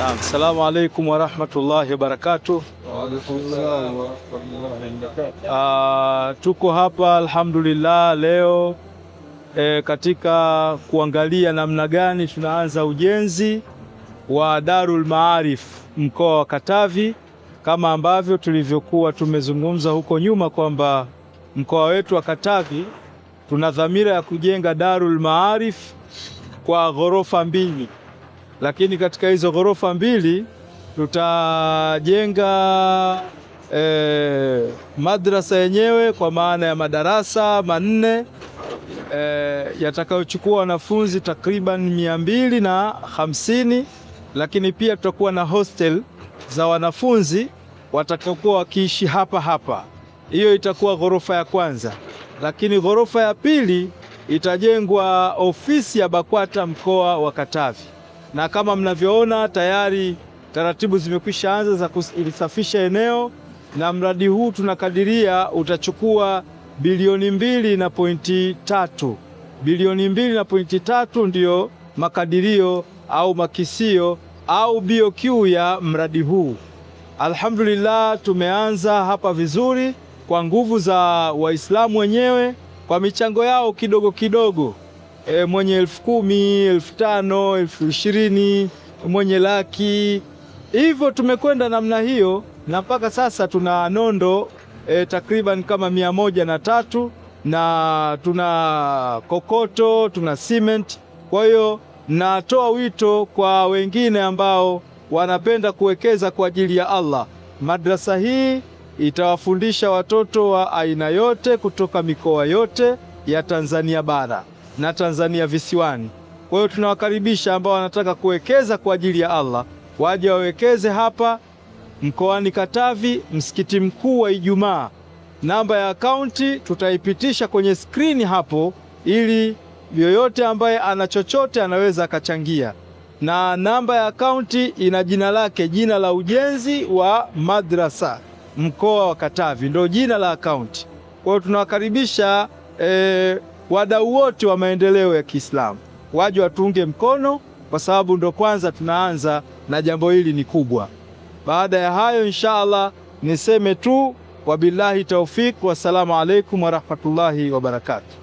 Naam, assalamu alaikum warahmatullahi wabarakatuh. Tuko hapa alhamdulillah leo katika kuangalia namna gani tunaanza ujenzi wa Darul Maarif mkoa wa Katavi, kama ambavyo tulivyokuwa tumezungumza huko nyuma kwamba mkoa wetu wa Katavi tuna dhamira ya kujenga Darul Maarif kwa ghorofa mbili, lakini katika hizo ghorofa mbili tutajenga madrasa yenyewe kwa maana ya madarasa manne yatakayochukua wanafunzi takriban 250, lakini pia tutakuwa na hostel za wanafunzi watakaokuwa wakiishi hapa hapa. Hiyo itakuwa ghorofa ya kwanza, lakini ghorofa ya pili itajengwa ofisi ya BAKWATA mkoa wa Katavi, na kama mnavyoona tayari taratibu zimekwisha anza za kusafisha eneo, na mradi huu tunakadiria utachukua bilioni 2.3. Bilioni 2.3 ndiyo makadirio au makisio au BOQ ya mradi huu. Alhamdulillah, tumeanza hapa vizuri kwa nguvu za Waislamu wenyewe kwa michango yao kidogo kidogo, mwenye 10,000, 5,000, 20,000, mwenye laki. Hivyo tumekwenda namna hiyo, na mpaka sasa tuna nondo takriban kama 103, na tuna kokoto, tuna cement. Kwa hiyo natoa wito kwa wengine ambao wanapenda kuwekeza kwa ajili ya Allah. Madrasa hii itawafundisha watoto wa aina yote kutoka mikoa yote ya Tanzania bara na Tanzania visiwani. Kwa hiyo tunawakaribisha ambao wanataka kuwekeza kwa ajili ya Allah waje wawekeze hapa mkoani Katavi, msikiti mkuu wa Ijumaa. Namba ya akaunti tutaipitisha kwenye skrini hapo, ili yoyote ambaye ana chochote anaweza akachangia, na namba ya akaunti ina jina lake, jina la ujenzi wa madrasa mkoa wa Katavi ndio jina la akaunti. Kwa hiyo tunawakaribisha wadau wote wa maendeleo ya Kiislamu waje watuunge mkono, kwa sababu ndo kwanza tunaanza na jambo hili ni kubwa. Baada ya hayo inshallah niseme tu wabillahi taufik, wassalamu alaikum warahmatullahi wabarakatuh.